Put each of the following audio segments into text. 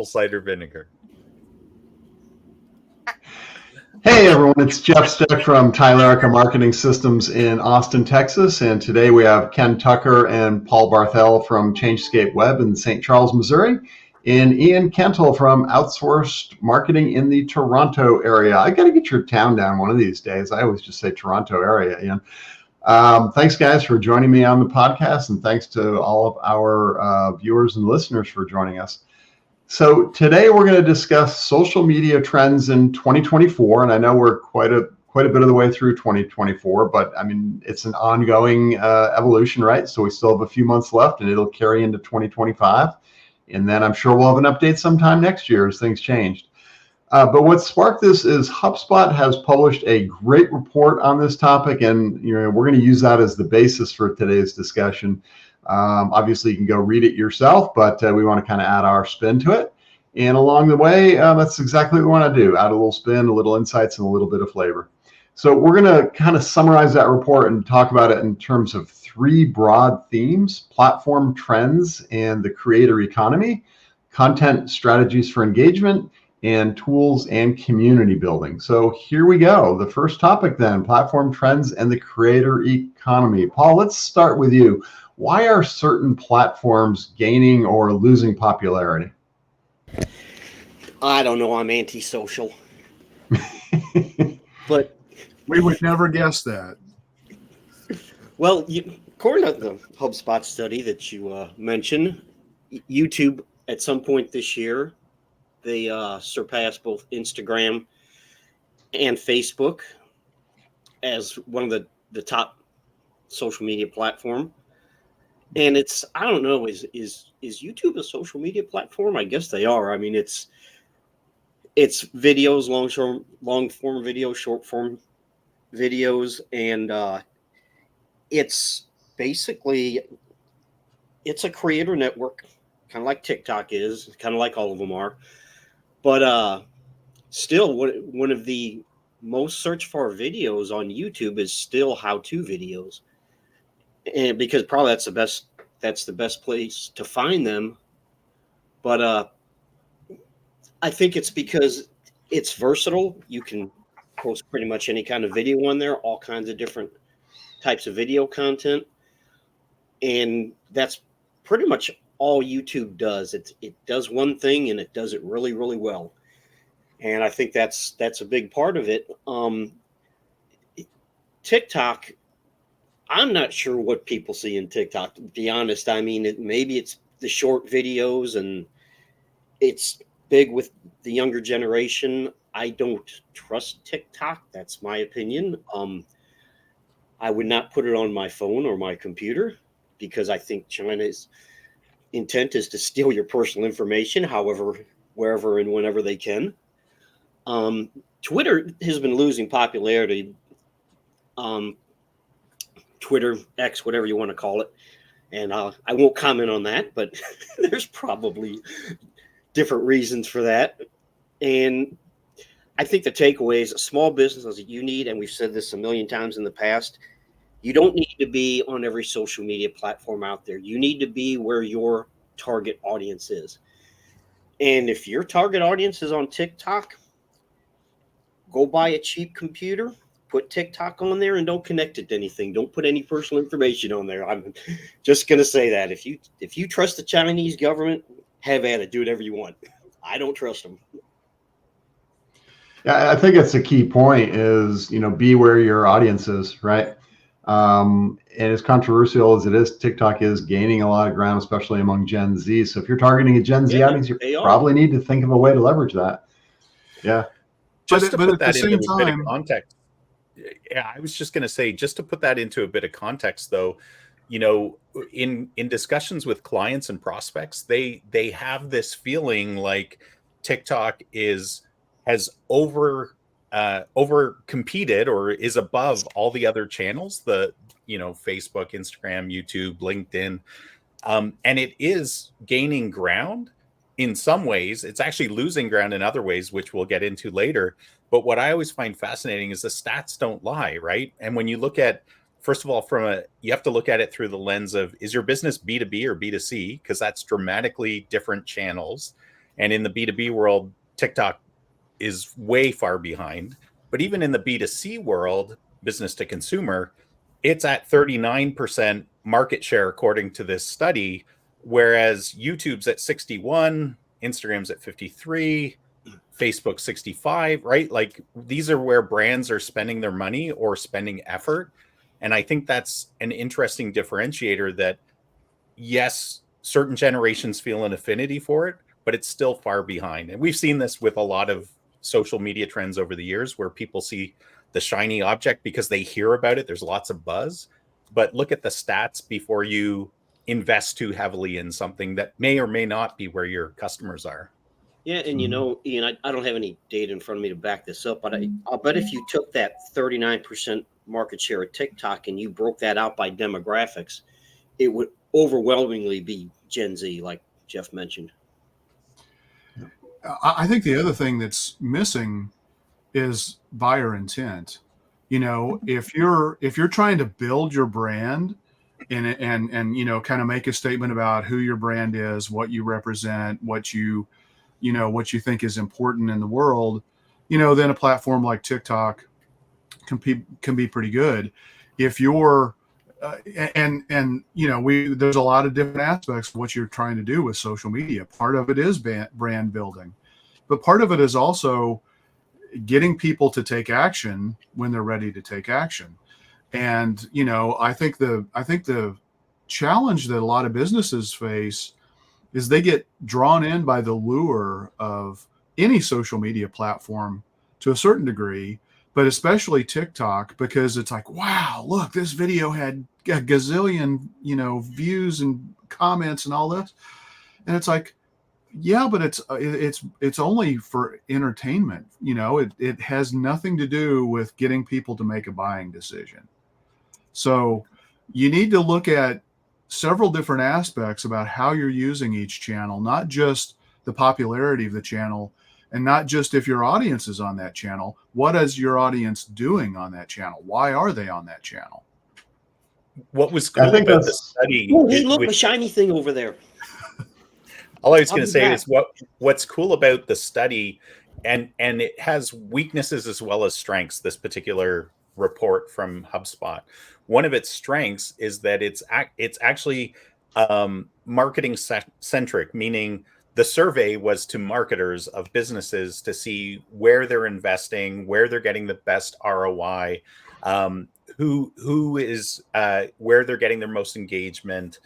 cider vinegar. Hey everyone, it's Jeff Steck from Tylerica Marketing Systems in Austin, Texas, and today we have Ken Tucker and Paul Barthel from Changescape Web in St. Charles, Missouri, and Ian Kentel from Outsourced Marketing in the Toronto area. I got to get your town down one of these days. I always just say Toronto area, Ian. Thanks guys for joining me on the podcast, and thanks to all of our viewers and listeners for joining us. So today we're going to discuss social media trends in 2024, and I know we're quite a bit of the way through 2024, but I mean it's an ongoing evolution, right? So we still have a few months left, and it'll carry into 2025, and then I'm sure we'll have an update sometime next year as things changed. But what sparked this is HubSpot has published a great report on this topic, and we're going to use that as the basis for today's discussion. Obviously, you can go read it yourself, but we want to kind of add our spin to it. And along the way, that's exactly what we want to do, add a little spin, a little insights, and a little bit of flavor. So we're going to kind of summarize that report and talk about it in terms of three broad themes: platform trends and the creator economy, content strategies for engagement, and tools and community building. So here we go. The first topic then, platform trends and the creator economy. Paul, let's start with you. Why are certain platforms gaining or losing popularity? I don't know. I'm antisocial. But we would never guess that. Well, according to the HubSpot study that you mentioned, YouTube at some point this year, they surpassed both Instagram and Facebook as one of the top social media platform. And I don't know, is YouTube a social media platform? I guess they are. I mean, it's videos, long form videos, short form videos, and it's basically it's a creator network, kind of like TikTok is, kind of like all of them are. But still, one of the most searched for videos on YouTube is still how-to videos. And because probably that's the best place to find them. But I think it's because it's versatile. You can post pretty much any kind of video on there, all kinds of different types of video content. And that's pretty much all YouTube does. It does one thing, and it does it really, really well. And I think that's a big part of it. TikTok, I'm not sure what people see in TikTok, to be honest. I mean, maybe it's the short videos and it's big with the younger generation. I don't trust TikTok. That's my opinion. I would not put it on my phone or my computer because I think China's intent is to steal your personal information, however, wherever and whenever they can. Twitter has been losing popularity. Twitter, X, whatever you want to call it. And I won't comment on that, but there's probably different reasons for that. And I think the takeaway is small businesses that you need, and we've said this a million times in the past, you don't need to be on every social media platform out there. You need to be where your target audience is. And if your target audience is on TikTok, go buy a cheap computer, put TikTok on there, and don't connect it to anything. Don't put any personal information on there. I'm just going to say that. If you trust the Chinese government, have at it. Do whatever you want. I don't trust them. Yeah, I think it's a key point is, be where your audience is, right? And as controversial as it is, TikTok is gaining a lot of ground, especially among Gen Z. So if you're targeting a Gen Z audience, you probably need to think of a way to leverage that. Yeah. Just to put that into a bit of context. Yeah, I was just going to say, just to put that into a bit of context, though, in discussions with clients and prospects, they have this feeling like TikTok has over competed or is above all the other channels, Facebook, Instagram, YouTube, LinkedIn, and it is gaining ground. In some ways, it's actually losing ground in other ways, which we'll get into later. But what I always find fascinating is the stats don't lie, right? And when you look at, first of all, you have to look at it through the lens of, is your business B2B or B2C? Because that's dramatically different channels. And in the B2B world, TikTok is way far behind. But even in the B2C world, business to consumer, it's at 39% market share according to this study, whereas YouTube's at 61, Instagram's at 53, Facebook 65, right? Like these are where brands are spending their money or spending effort. And I think that's an interesting differentiator that, yes, certain generations feel an affinity for it, but it's still far behind. And we've seen this with a lot of social media trends over the years where people see the shiny object because they hear about it. There's lots of buzz, but look at the stats before you invest too heavily in something that may or may not be where your customers are. Yeah, and you know, Ian, I don't have any data in front of me to back this up, but I'll bet if you took that 39% market share of TikTok and you broke that out by demographics, it would overwhelmingly be Gen Z, like Jeff mentioned. I think the other thing that's missing is buyer intent. You know, if you're trying to build your brand and you know, kind of make a statement about who your brand is, what you represent, what you think is important in the world, you know, then a platform like TikTok can be pretty good. If you're and you know, there's a lot of different aspects of what you're trying to do with social media. Part of it is brand building, but part of it is also getting people to take action when they're ready to take action. And you know, I think the challenge that a lot of businesses face is they get drawn in by the lure of any social media platform to a certain degree, but especially TikTok, because it's like, wow, look, this video had a gazillion, you know, views and comments and all this. And it's like, yeah, but it's only for entertainment. You know, it has nothing to do with getting people to make a buying decision. So you need to look at several different aspects about how you're using each channel, not just the popularity of the channel, and not just if your audience is on that channel. What is your audience doing on that channel? Why are they on that channel? What was cool about the study? Oh, hey, look, a shiny thing over there. All I was going to say is what's cool about the study, and it has weaknesses as well as strengths, this particular report from HubSpot. One of its strengths is that it's actually marketing centric, meaning the survey was to marketers of businesses to see where they're investing, where they're getting the best ROI, who is where they're getting their most engagement,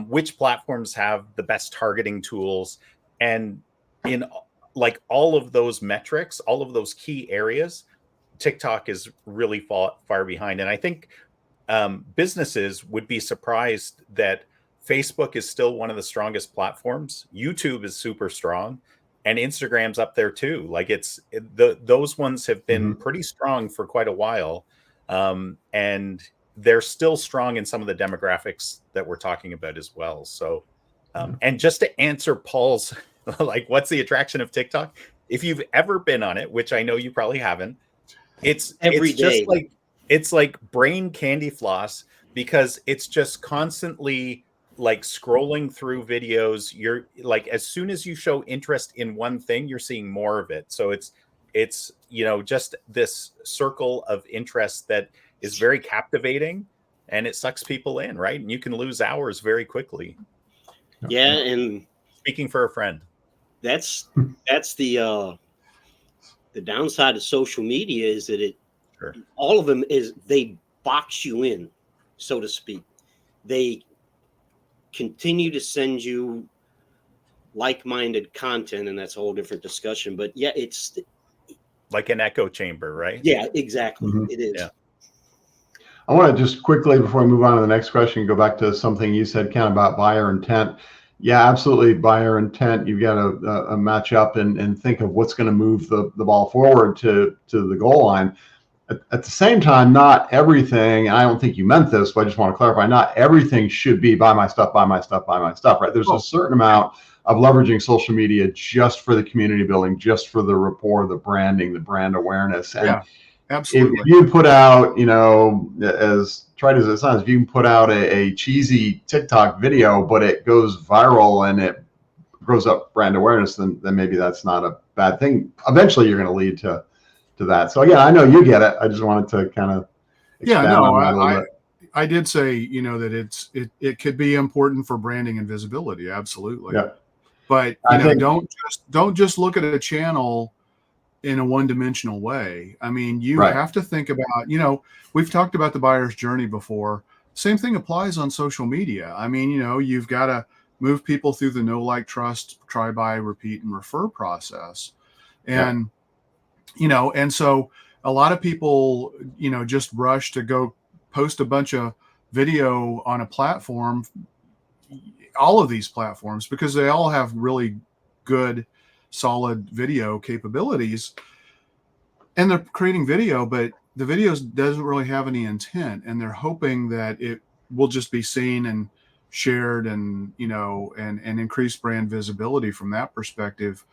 which platforms have the best targeting tools, and in like all of those metrics, all of those key areas, TikTok is really far behind. And I think businesses would be surprised that Facebook is still one of the strongest platforms. YouTube is super strong, and Instagram's up there too. Like those ones have been pretty strong for quite a while, and they're still strong in some of the demographics that we're talking about as well. So, and just to answer Paul's, like, what's the attraction of TikTok? If you've ever been on it, which I know you probably haven't, it's just like, it's like brain candy floss, because it's just constantly like scrolling through videos. You're like, as soon as you show interest in one thing, you're seeing more of it. So it's, you know, just this circle of interest that is very captivating, and it sucks people in, right? And you can lose hours very quickly. Yeah, and speaking for a friend, that's the downside of social media is that all of them is they box you in, so to speak. They continue to send you like-minded content, and that's a whole different discussion. But yeah, it's like an echo chamber, right? Yeah, exactly. It is. Yeah. I want to just quickly, before we move on to the next question, go back to something you said, Ken, about buyer intent. Yeah, absolutely. Buyer intent. You've got to match up and think of what's going to move the ball forward to the goal line. At the same time, not everything, and I don't think you meant this, but I just want to clarify, not everything should be buy my stuff, buy my stuff, buy my stuff, right? There's a certain amount of leveraging social media just for the community building, just for the rapport, the branding, the brand awareness. And absolutely. If you put out, you know, as trite as it sounds, if you can put out a cheesy TikTok video, but it goes viral and it grows up brand awareness, then maybe that's not a bad thing. Eventually, you're going to lead to that. So again, I know you get it. I just wanted to kind of expand on that a little bit. I did say, that it could be important for branding and visibility. Absolutely. Yeah. But don't just look at a channel in a one-dimensional way. I mean, you have to think about, we've talked about the buyer's journey before. Same thing applies on social media. I mean, you've got to move people through the know, like, trust, try, buy, repeat, and refer process. And, and so a lot of people, just rush to go post a bunch of video on a platform, all of these platforms, because they all have really good, solid video capabilities, and they're creating video, but the videos doesn't really have any intent, and they're hoping that it will just be seen and shared and and increase brand visibility from that perspective.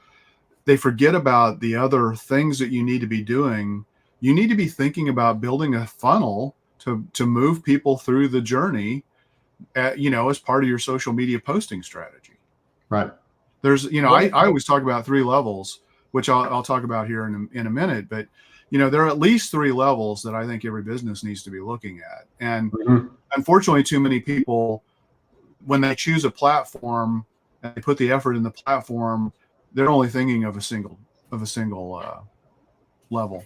They forget about the other things that you need to be doing. You need to be thinking about building a funnel to move people through the journey, as part of your social media posting strategy. Right. There's, I always talk about 3 levels, which I'll talk about here in a minute, but there are at least 3 levels that I think every business needs to be looking at. And unfortunately, too many people, when they choose a platform and they put the effort in the platform, they're only thinking of a single level.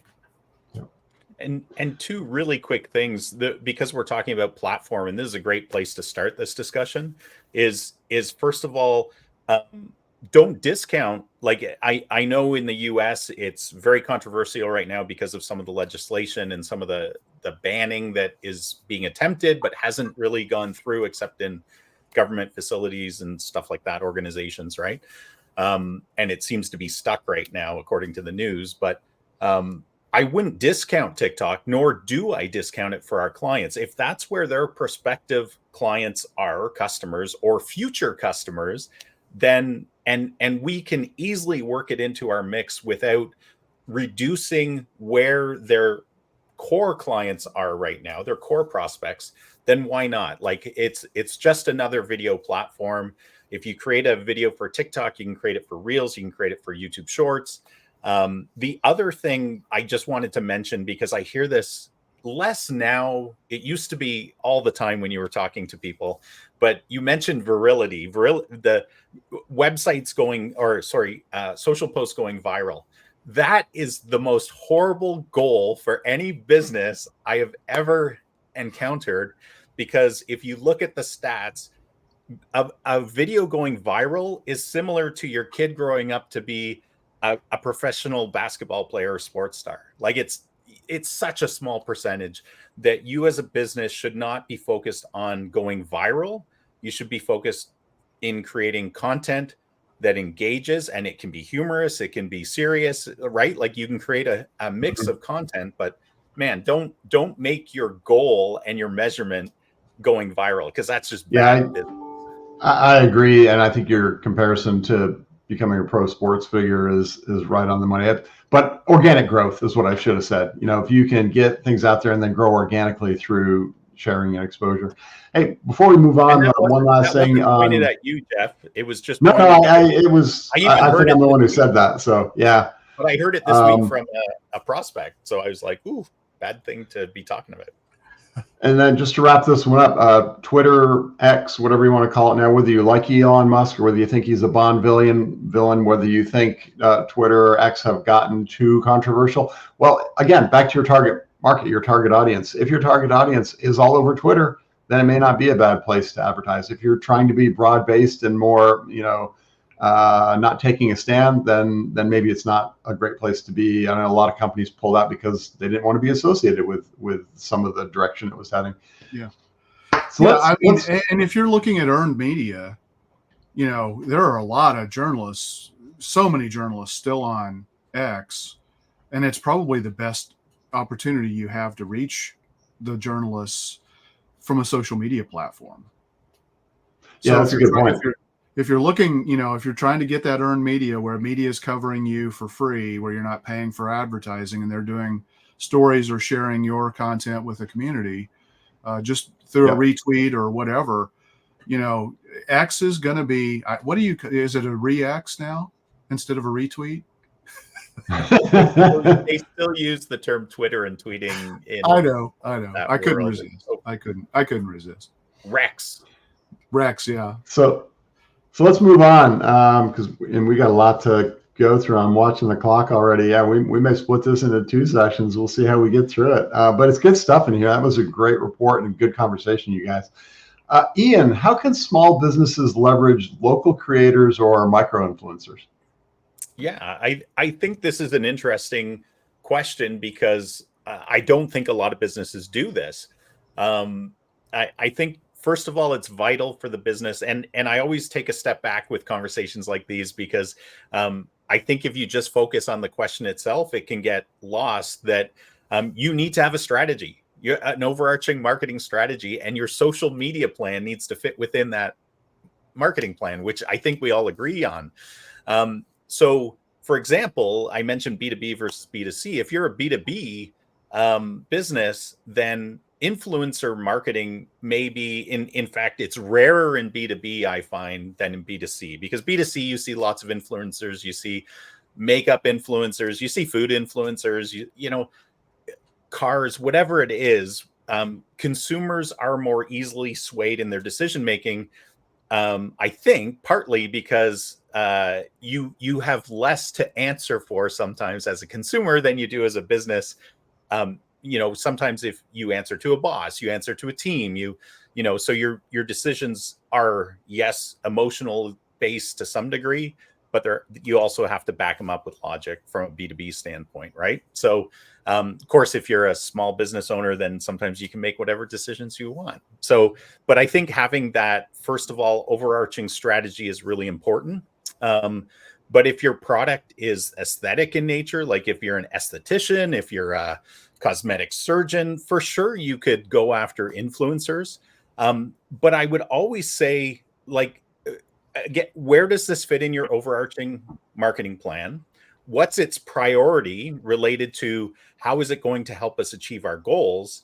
And 2 really quick things, because we're talking about platform, and this is a great place to start this discussion, is first of all, don't discount. Like, I know in the US it's very controversial right now because of some of the legislation and some of the banning that is being attempted but hasn't really gone through, except in government facilities and stuff like that, organizations, right? And it seems to be stuck right now, according to the news. But I wouldn't discount TikTok, nor do I discount it for our clients. If that's where their prospective clients are, customers or future customers, then and we can easily work it into our mix without reducing where their core clients are right now, their core prospects, then why not? Like, it's just another video platform. If you create a video for TikTok, you can create it for Reels, you can create it for YouTube Shorts. The other thing I just wanted to mention, because I hear this less now, it used to be all the time when you were talking to people, but you mentioned virility, the websites social posts going viral. That is the most horrible goal for any business I have ever encountered, because if you look at the stats, a video going viral is similar to your kid growing up to be a professional basketball player or sports star. Like, it's such a small percentage that you as a business should not be focused on going viral. You should be focused in creating content that engages, and it can be humorous, it can be serious, right? Like, you can create a mix of content, but man, don't make your goal and your measurement going viral, because that's just bad business. I agree, and I think your comparison to becoming a pro sports figure is right on the money. But organic growth is what I should have said. If you can get things out there and then grow organically through sharing and exposure. Hey, before we move on, one last thing. Pointed at you, Jeff. It was just it was. I think I'm the one who said that. So yeah. But I heard it this week from a prospect, so I was like, "Ooh, bad thing to be talking about." And then just to wrap this one up, Twitter, X, whatever you want to call it now, whether you like Elon Musk or whether you think he's a Bond villain, whether you think Twitter or X have gotten too controversial. Well, again, back to your target market, your target audience. If your target audience is all over Twitter, then it may not be a bad place to advertise. If you're trying to be broad-based and more, not taking a stand, then maybe it's not a great place to be. I know a lot of companies pulled out because they didn't want to be associated with some of the direction it was heading. Yeah. So and if you're looking at earned media, there are a lot of journalists, so many journalists still on X, and it's probably the best opportunity you have to reach the journalists from a social media platform. So that's a good point. If you're looking, if you're trying to get that earned media where media is covering you for free, where you're not paying for advertising and they're doing stories or sharing your content with the community, just through a retweet or whatever, you know, X is going to be, what do you, is it a re-X now instead of a retweet? They still use the term Twitter and tweeting in I know. I couldn't world. resist. I couldn't resist. Rex, yeah. So let's move on, because and we got a lot to go through. I'm watching the clock already. Yeah, we may split this into 2 sessions. We'll see how we get through it. But it's good stuff in here. That was a great report and good conversation, you guys. Ian, how can small businesses leverage local creators or micro influencers? Yeah, I think this is an interesting question because I don't think a lot of businesses do this. I think, first of all, it's vital for the business. And I always take a step back with conversations like these because I think if you just focus on the question itself, it can get lost that you need to have a strategy, an overarching marketing strategy, and your social media plan needs to fit within that marketing plan, which I think we all agree on. So, for example, I mentioned B2B versus B2C. If you're a B2B business, then influencer marketing may be, in fact, it's rarer in B2B, I find, than in B2C. Because B2C, you see lots of influencers, you see makeup influencers, you see food influencers, you know, cars, whatever it is. Consumers are more easily swayed in their decision making. I think partly because you have less to answer for sometimes as a consumer than you do as a business. You know, sometimes if you answer to a boss, you answer to a team, you know, so your decisions are, yes, emotional based to some degree, but you also have to back them up with logic from a B2B standpoint, right? So, of course, if you're a small business owner, then sometimes you can make whatever decisions you want. So, but I think having that, first of all, overarching strategy is really important. But if your product is aesthetic in nature, like if you're an esthetician, if you're a cosmetic surgeon, for sure you could go after influencers. But I would always say, like, again, where does this fit in your overarching marketing plan? What's its priority related to how is it going to help us achieve our goals?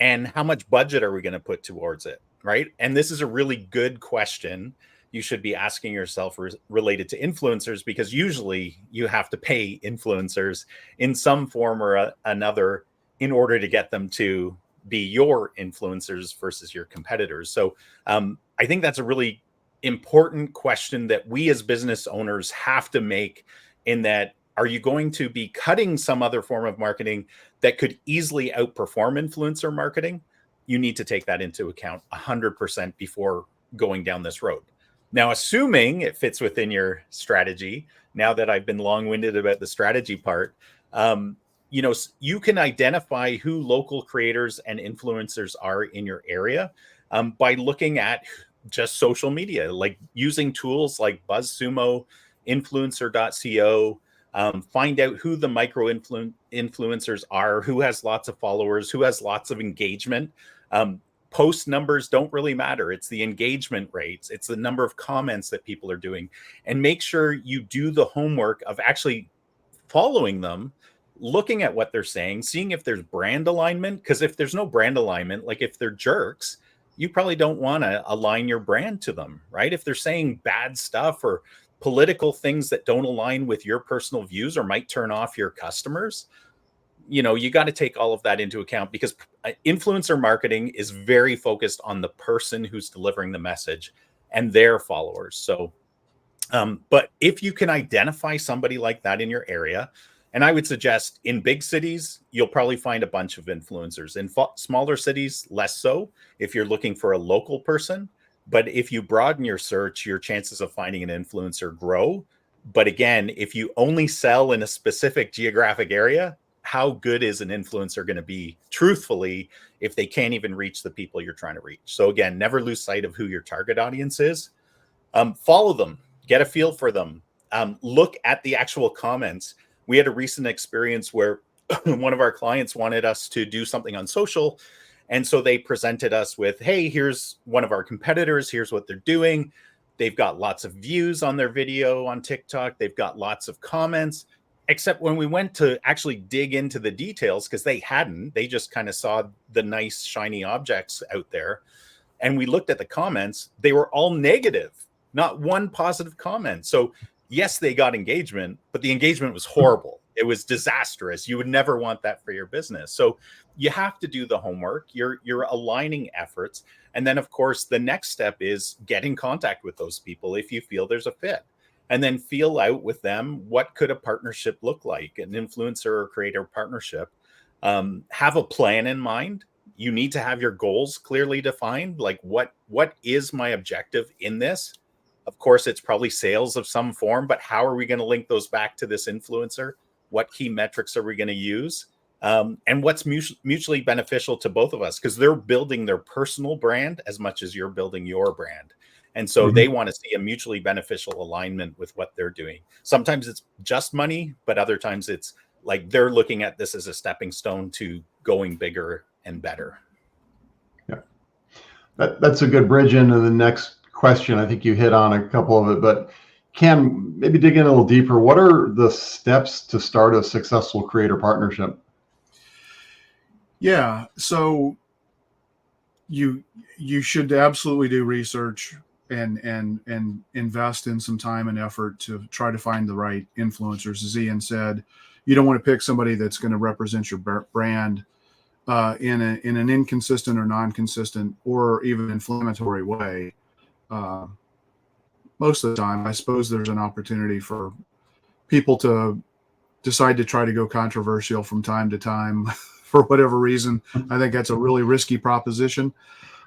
And how much budget are we going to put towards it? Right. And this is a really good question you should be asking yourself related to influencers, because usually you have to pay influencers in some form or another in order to get them to be your influencers versus your competitors. So I think that's a really important question that we as business owners have to make, in that, are you going to be cutting some other form of marketing that could easily outperform influencer marketing? You need to take that into account 100% before going down this road. Now, assuming it fits within your strategy, now that I've been long-winded about the strategy part, you know, you can identify who local creators and influencers are in your area by looking at just social media, like using tools like BuzzSumo, influencer.co, find out who the micro influencers are, who has lots of followers, who has lots of engagement. Post numbers don't really matter. It's the engagement rates. It's the number of comments that people are doing. And make sure you do the homework of actually following them, looking at what they're saying, seeing if there's brand alignment. Because if there's no brand alignment, like if they're jerks, you probably don't want to align your brand to them, right? If they're saying bad stuff or political things that don't align with your personal views or might turn off your customers, you know, you got to take all of that into account, because influencer marketing is very focused on the person who's delivering the message and their followers. So, but if you can identify somebody like that in your area, and I would suggest in big cities, you'll probably find a bunch of influencers. In smaller cities, less so if you're looking for a local person. But if you broaden your search, your chances of finding an influencer grow. But again, if you only sell in a specific geographic area, how good is an influencer going to be, truthfully, if they can't even reach the people you're trying to reach? So again, never lose sight of who your target audience is. Follow them, get a feel for them. Look at the actual comments. We had a recent experience where one of our clients wanted us to do something on social. And so they presented us with, hey, here's one of our competitors. Here's what they're doing. They've got lots of views on their video on TikTok. They've got lots of comments. Except when we went to actually dig into the details, because they just kind of saw the nice shiny objects out there. And we looked at the comments, they were all negative, not one positive comment. So yes, they got engagement, but the engagement was horrible. It was disastrous. You would never want that for your business. So you have to do the homework. You're aligning efforts. And then, of course, the next step is get in contact with those people if you feel there's a fit. And then feel out with them, what could a partnership look like, an influencer or creator partnership. Have a plan in mind. You need to have your goals clearly defined. Like what is my objective in this? Of course, it's probably sales of some form, but how are we going to link those back to this influencer? What key metrics are we going to use? And what's mutually beneficial to both of us? Because they're building their personal brand as much as you're building your brand. And so they want to see a mutually beneficial alignment with what they're doing. Sometimes it's just money, but other times it's like they're looking at this as a stepping stone to going bigger and better. Yeah, that's a good bridge into the next question. I think you hit on a couple of it, but Ken, maybe dig in a little deeper. What are the steps to start a successful creator partnership? Yeah, so you should absolutely do research and invest in some time and effort to try to find the right influencers. As Ian said, you don't want to pick somebody that's going to represent your brand in an inconsistent or non-consistent or even inflammatory way. Most of the time, I suppose there's an opportunity for people to decide to try to go controversial from time to time for whatever reason. I think that's a really risky proposition.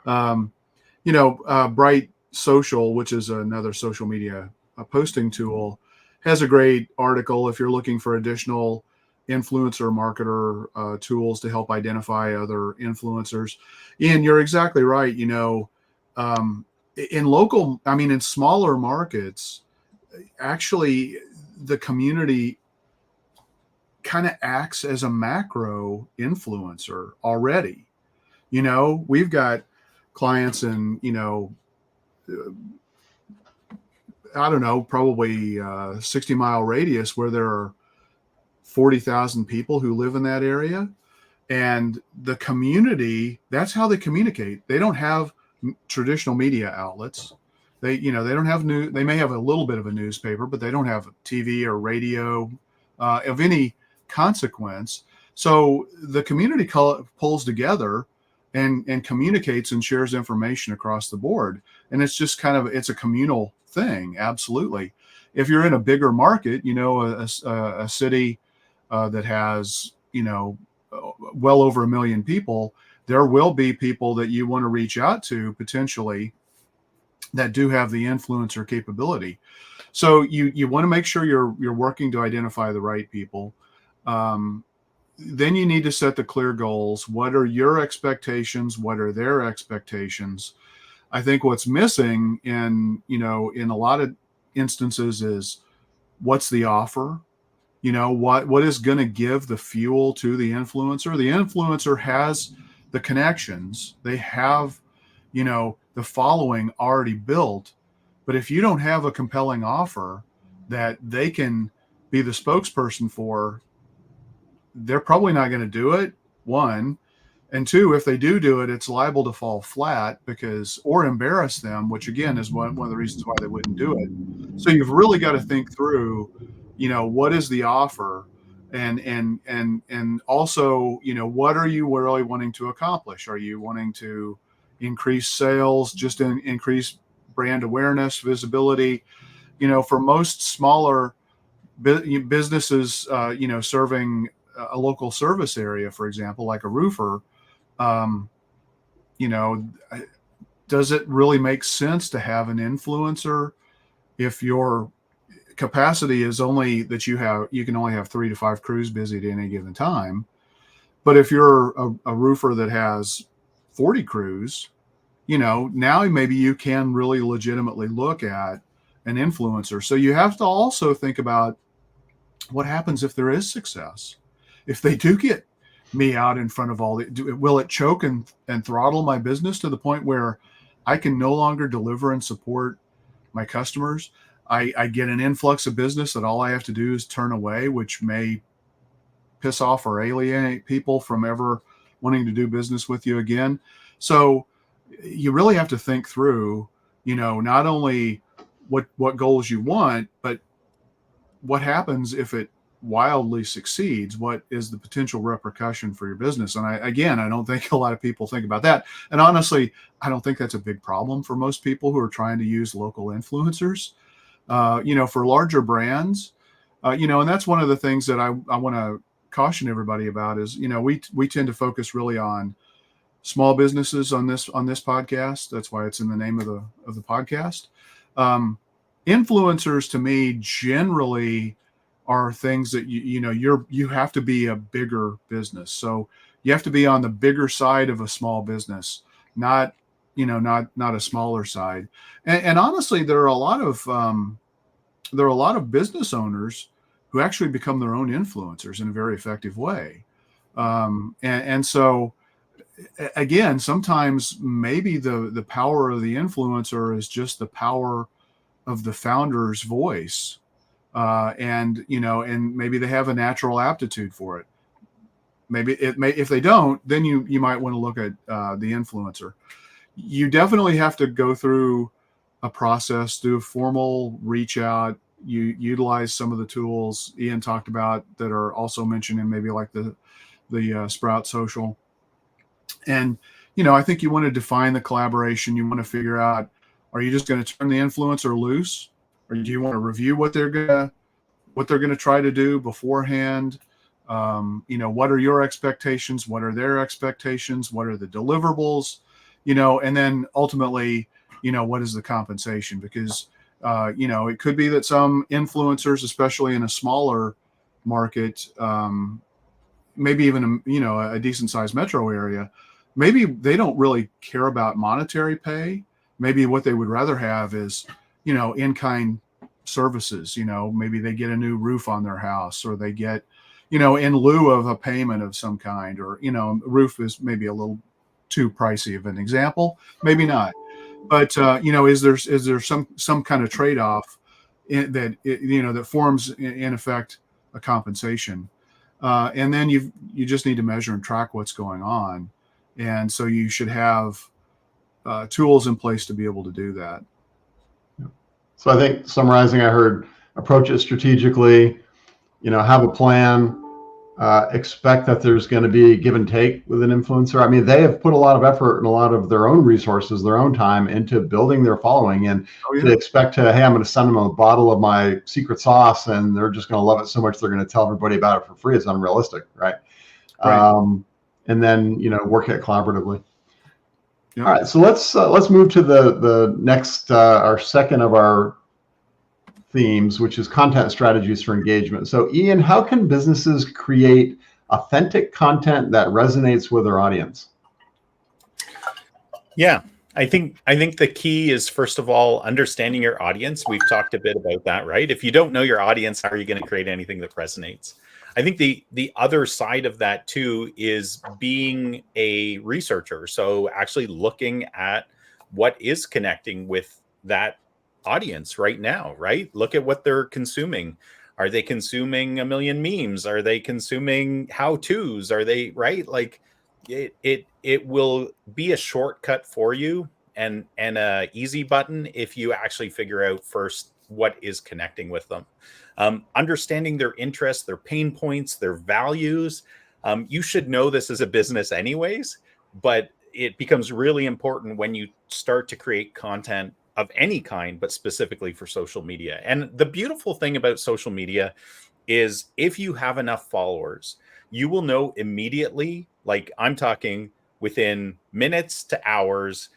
Bright Social, which is another social media posting tool, has a great article if you're looking for additional influencer marketer tools to help identify other influencers. Ian, you're exactly right. In smaller markets, actually the community kind of acts as a macro influencer already. We've got clients in, I don't know, probably 60-mile radius where there are 40,000 people who live in that area. And the community, that's how they communicate. They don't have traditional media outlets. They don't have they may have a little bit of a newspaper, but they don't have TV or radio of any consequence. So the community pulls together and communicates and shares information across the board. And it's just it's a communal thing. Absolutely. If you're in a bigger market, a city that has, well over 1 million people, there will be people that you want to reach out to potentially that do have the influencer capability. So you want to make sure you're working to identify the right people. Then you need to set the clear goals. What are your expectations? What are their expectations? I think what's missing in a lot of instances is what's the offer? What is going to give the fuel to the influencer? The influencer has the connections. They have, the following already built. But if you don't have a compelling offer that they can be the spokesperson for, they're probably not going to do it, one. And two, if they do it, it's liable to fall flat or embarrass them, which again is one of the reasons why they wouldn't do it. So you've really got to think through, what is the offer, and also, what are you really wanting to accomplish? Are you wanting to increase sales, just increase brand awareness, visibility? For most smaller businesses, serving a local service area, for example, like a roofer, does it really make sense to have an influencer if your capacity is only that you can only have 3 to 5 crews busy at any given time? But if you're a roofer that has 40 crews, now maybe you can really legitimately look at an influencer. So you have to also think about what happens if there is success. If they do get me out in front of will it choke and throttle my business to the point where I can no longer deliver and support my customers? I get an influx of business that all I have to do is turn away, which may piss off or alienate people from ever wanting to do business with you again. So you really have to think through, not only what goals you want, but what happens if it wildly succeeds. What is the potential repercussion for your business? And I don't think a lot of people think about that. And honestly, I don't think that's a big problem for most people who are trying to use local influencers. For larger brands, and that's one of the things that I want to caution everybody about is, we tend to focus really on small businesses on this podcast. That's why it's in the name of the podcast. Influencers, to me, generally are things that you have to be a bigger business. So you have to be on the bigger side of a small business, not a smaller side. And honestly, there are a lot of business owners who actually become their own influencers in a very effective way. And so again, sometimes maybe the power of the influencer is just the power of the founder's voice. And maybe they have a natural aptitude for it. Maybe if they don't, then you might want to look at the influencer. You definitely have to go through a process, do a formal reach out. You utilize some of the tools Ian talked about that are also mentioned in maybe like the Sprout Social. And, I think you want to define the collaboration. You want to figure out, are you just going to turn the influencer loose, or do you want to review what they're going to try to do beforehand? What are your expectations? What are their expectations? What are the deliverables? And then ultimately, what is the compensation? Because, it could be that some influencers, especially in a smaller market, maybe even, a decent sized metro area, maybe they don't really care about monetary pay. Maybe what they would rather have is, in-kind services. Maybe they get a new roof on their house, or they get, in lieu of a payment of some kind, or, roof is maybe a little too pricey of an example, maybe not. But, is there some kind of trade-off that forms in effect a compensation? And then you just need to measure and track what's going on. And so you should have tools in place to be able to do that. So I think summarizing, I heard approach it strategically, have a plan, expect that there's going to be give and take with an influencer. I mean, they have put a lot of effort and a lot of their own resources, their own time into building their following, and to expect hey, I'm going to send them a bottle of my secret sauce and they're just going to love it so much they're going to tell everybody about it for free is unrealistic, right? And then, work it collaboratively. Yep. All right, so let's move to the next our second of our themes, which is content strategies for engagement. So Ian, how can businesses create authentic content that resonates with their audience? Yeah, I think the key is, first of all, understanding your audience. We've talked a bit about that, right? If you don't know your audience, how are you going to create anything that resonates? I think the other side of that too is being a researcher. So actually looking at what is connecting with that audience right now, right? Look at what they're consuming. Are they consuming a million memes? Are they consuming how-tos? Are they, right? Like it will be a shortcut for you and a easy button if you actually figure out first what is connecting with them. Understanding their interests, their pain points, their values. You should know this as a business anyways, but it becomes really important when you start to create content of any kind, but specifically for social media. And the beautiful thing about social media is if you have enough followers, you will know immediately, like I'm talking within minutes to hours,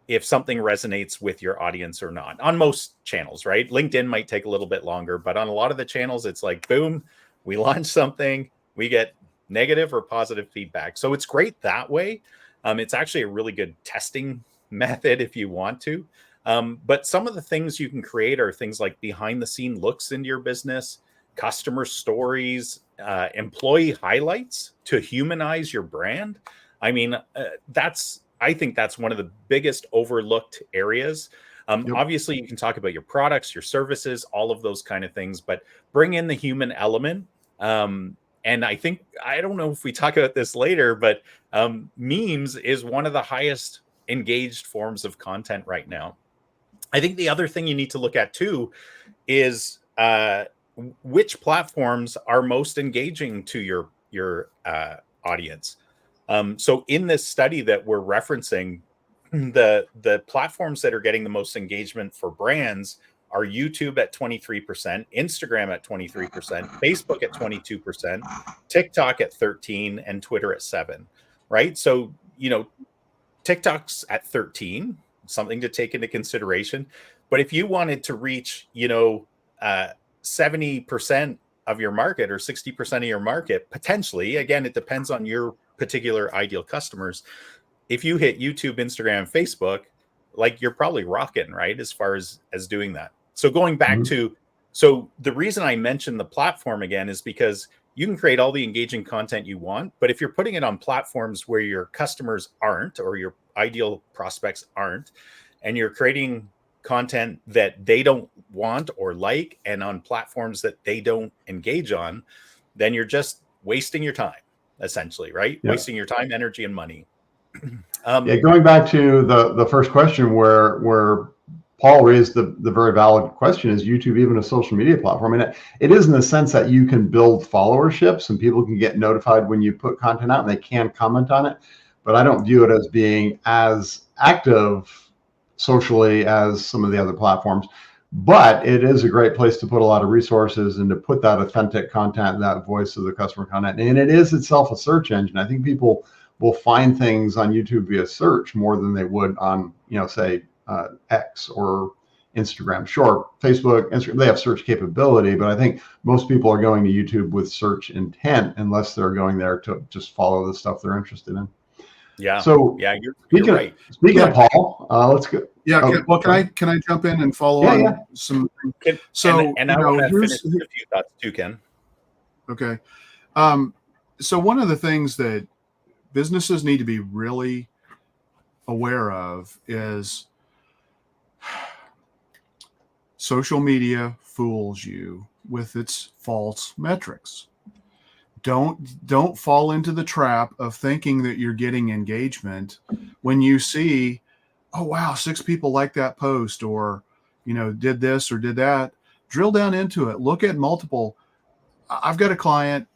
if something resonates with your audience or not. On most channels, right? LinkedIn might take a little bit longer, but on a lot of the channels, it's like, boom, we launch something, we get negative or positive feedback. So it's great that way. It's actually a really good testing method if you want to. But some of the things you can create are things like behind the scene looks into your business, customer stories, employee highlights to humanize your brand. I mean, I think that's one of the biggest overlooked areas. Obviously, you can talk about your products, your services, all of those kind of things, but bring in the human element. And I think, I don't know if we talk about this later, but memes is one of the highest engaged forms of content right now. I think the other thing you need to look at too is which platforms are most engaging to your audience. So in this study that we're referencing, the platforms that are getting the most engagement for brands are YouTube at 23%, Instagram at 23%, Facebook at 22%, TikTok at 13%, and Twitter at 7%. Right? So, you know, TikTok's at 13%, something to take into consideration. But if you wanted to reach, you know, 70% of your market or 60% of your market, potentially, again, it depends on your particular ideal customers. If you hit YouTube, Instagram, Facebook, like you're probably rocking, right? As far as doing that. So going back to, so the reason I mentioned the platform again is because you can create all the engaging content you want, but if you're putting it on platforms where your customers aren't, or your ideal prospects aren't, and you're creating content that they don't want or like, and on platforms that they don't engage on, then you're just wasting your time, essentially, right? Yeah. Wasting your time, energy, and money. Going back to the first question where Paul raised the very valid question, is YouTube even a social media platform? I mean, it is in the sense that you can build followerships and people can get notified when you put content out and they can comment on it. But I don't view it as being as active socially as some of the other platforms. But it is a great place to put a lot of resources and to put that authentic content, that voice of the customer content. And it is itself a search engine. I think people will find things on YouTube via search more than they would on, you know, say, X or Instagram. Sure, Facebook, Instagram, they have search capability, but I think most people are going to YouTube with search intent unless they're going there to just follow the stuff they're interested in. Yeah. So yeah, you're right. Speaking of Paul, let's go. Yeah. Can I jump in and follow on some? So and I want to finish with a few thoughts too, Ken. Okay. So one of the things that businesses need to be really aware of is social media fools you with its false metrics. Don't fall into the trap of thinking that you're getting engagement when you see, oh wow, 6 people like that post, or, you know, did this or did that. Drill down into it. Look at multiple. I've got a client,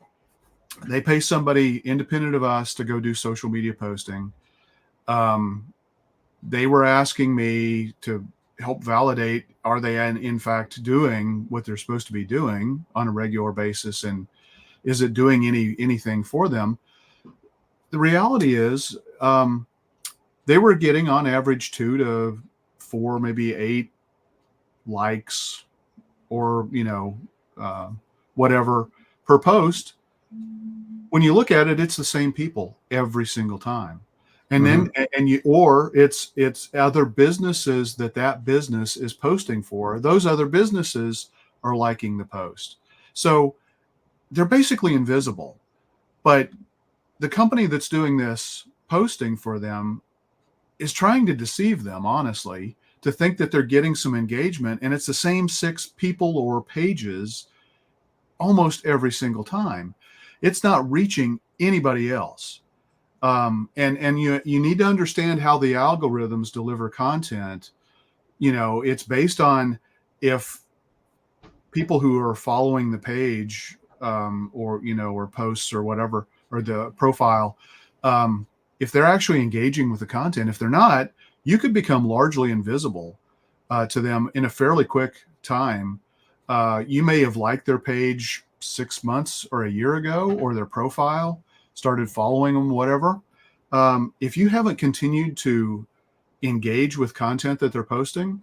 they pay somebody independent of us to go do social media posting. They were asking me to help validate, are they in fact doing what they're supposed to be doing on a regular basis, and is it doing anything for them? The reality is they were getting on average 2 to 4, maybe 8 likes, or, you know, whatever per post. When you look at it, it's the same people every single time. And then, or it's other businesses that business is posting for. Those other businesses are liking the post. So they're basically invisible, but the company that's doing this posting for them is trying to deceive them, honestly, to think that they're getting some engagement. And it's the same 6 people or pages almost every single time. It's not reaching anybody else. And you need to understand how the algorithms deliver content. You know, it's based on if people who are following the page, or, you know, or posts or whatever, or the profile, if they're actually engaging with the content. If they're not, you could become largely invisible to them in a fairly quick time. You may have liked their page 6 months or a year ago, or their profile, started following them, whatever. If you haven't continued to engage with content that they're posting,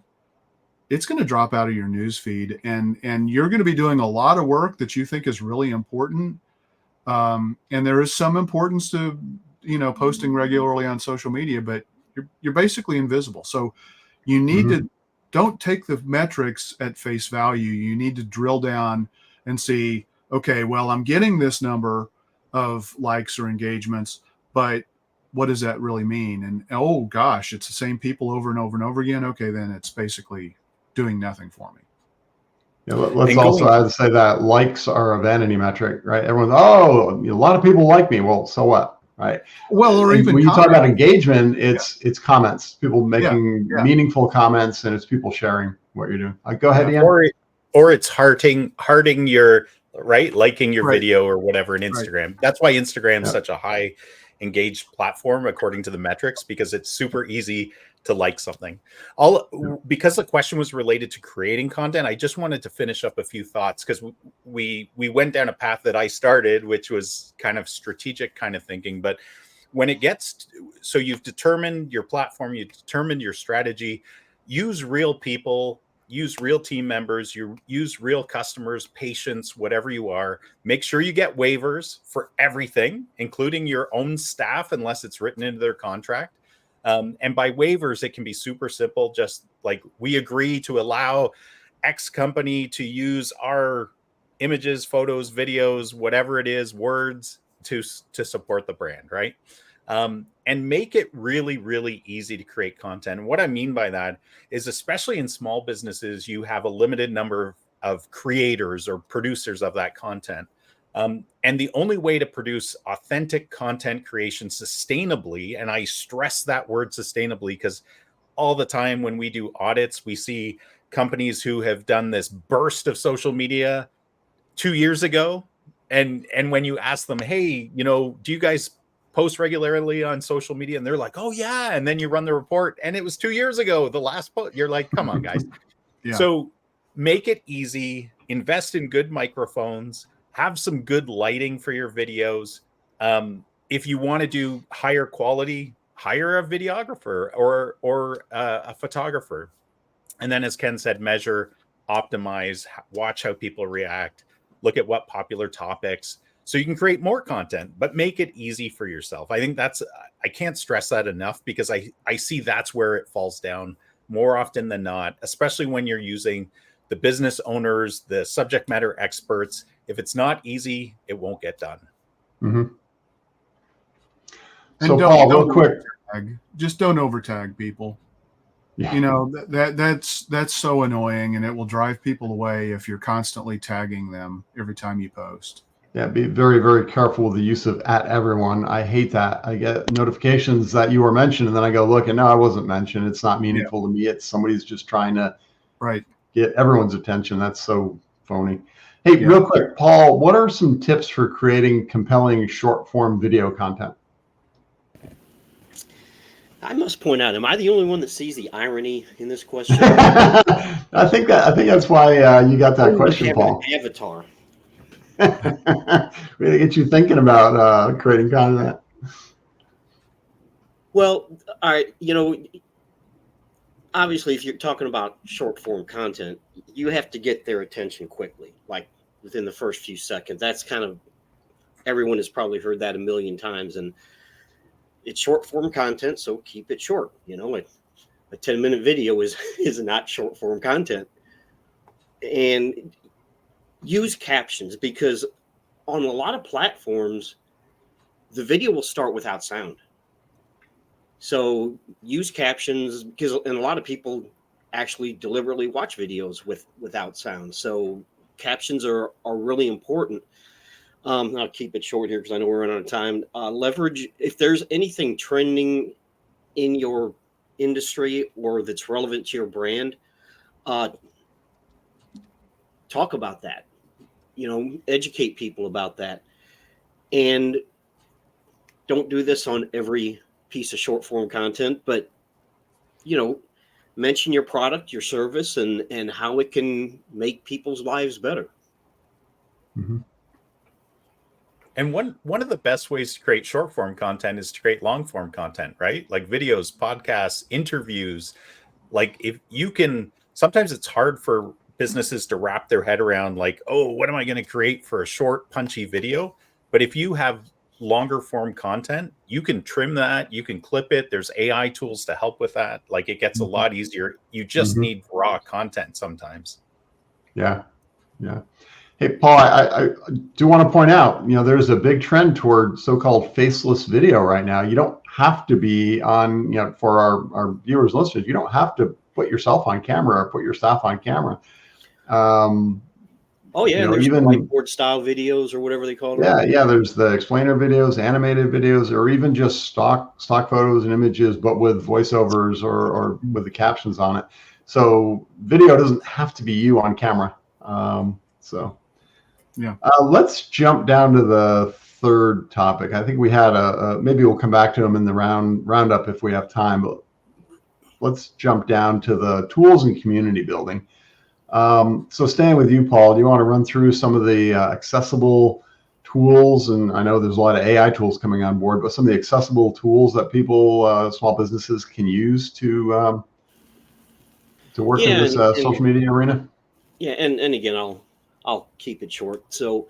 it's going to drop out of your news feed, and you're going to be doing a lot of work that you think is really important. And there is some importance to, you know, posting regularly on social media, but you're basically invisible. So you need to, don't take the metrics at face value. You need to drill down and see, okay, well, I'm getting this number of likes or engagements, but what does that really mean? And oh gosh, it's the same people over and over and over again. Okay, then it's basically doing nothing for me. Yeah, let's also add, say that likes are a vanity metric, right? Everyone's, oh, a lot of people like me. Well, so what? right? Well, or And even when you talk about engagement, it's comments, people making Yeah. meaningful comments, and it's people sharing what you're doing. Go ahead, Yeah. Ian. Or it's hearting your right, liking your Right. video or whatever in Instagram. That's why Instagram is Yeah. such a high engaged platform according to the metrics, because it's super easy to like something. Because the question was related to creating content, I just wanted to finish up a few thoughts, because we went down a path that I started, which was kind of strategic kind of thinking. But when it gets so you've determined your platform, you determined your strategy, use real people, use real team members, you use real customers, patients, whatever you are. Make sure you get waivers for everything, including your own staff, unless it's written into their contract. And by waivers, it can be super simple. Just like, we agree to allow X company to use our images, photos, videos, whatever it is, words to support the brand, right? And make it really, really easy to create content. And what I mean by that is, especially in small businesses, you have a limited number of creators or producers of that content. And the only way to produce authentic content creation sustainably, and I stress that word sustainably, because all the time when we do audits, we see companies who have done this burst of social media 2 years ago. And when you ask them, hey, do you guys post regularly on social media? And they're like, oh yeah. And then you run the report and it was 2 years ago, the last post. You're like, come on, guys. Yeah. So make it easy, invest in good microphones, have some good lighting for your videos. If you want to do higher quality, hire a videographer or a photographer. And then, as Ken said, measure, optimize, watch how people react, look at what popular topics, so you can create more content, but make it easy for yourself. I think I can't stress that enough, because I see that's where it falls down more often than not, especially when you're using the business owners, the subject matter experts. If it's not easy, it won't get done. Mm-hmm. And so Paul, real quick, just don't overtag people. Yeah. That's so annoying, and it will drive people away if you're constantly tagging them every time you post. Yeah, be very, very careful with the use of @everyone. I hate that. I get notifications that you were mentioned, and then I go look, and no, I wasn't mentioned. It's not meaningful to me. It's somebody's just trying to get everyone's attention. That's so phony. Hey, real quick, Paul, what are some tips for creating compelling short form video content? I must point out, am I the only one that sees the irony in this question? I think that's why you got that question, Paul. Avatar. We gotta get you thinking about creating content. Well, all right. Obviously, if you're talking about short form content, you have to get their attention quickly, like within the first few seconds. That's kind of, everyone has probably heard that a million times, and it's short form content, so keep it short. A 10-minute video is not short form content. And use captions, because on a lot of platforms, the video will start without sound. So use captions, because and a lot of people actually deliberately watch videos without sound. So captions are really important. I'll keep it short here because I know we're running out of time. Leverage, if there's anything trending in your industry or that's relevant to your brand, talk about that. Educate people about that. And don't do this on every piece of short form content, but mention your product, your service, and how it can make people's lives better. Mm-hmm. And one of the best ways to create short form content is to create long form content, right? Like videos, podcasts, interviews. Like, if you can, sometimes it's hard for businesses to wrap their head around, like, oh, what am I going to create for a short, punchy video? But if you have longer form content, you can trim that, you can clip it. There's AI tools to help with that. Like, it gets a lot easier. You just need raw content sometimes. Yeah. Hey, Paul, I do want to point out, there's a big trend toward so-called faceless video right now. You don't have to be on, for our viewers, listeners, you don't have to put yourself on camera or put your staff on camera. Oh yeah, You and know, there's even whiteboard style videos or whatever they call them. yeah. There's the explainer videos, animated videos, or even just stock photos and images, but with voiceovers or with the captions on it. So video doesn't have to be you on camera. So Yeah. let's jump down to the third topic. I think we had maybe we'll come back to them in the roundup if we have time, but let's jump down to the tools and community building. So staying with you, Paul, do you want to run through some of the accessible tools? And I know there's a lot of AI tools coming on board, but some of the accessible tools that people, small businesses, can use to work in this social media arena. Yeah, and again, I'll keep it short. So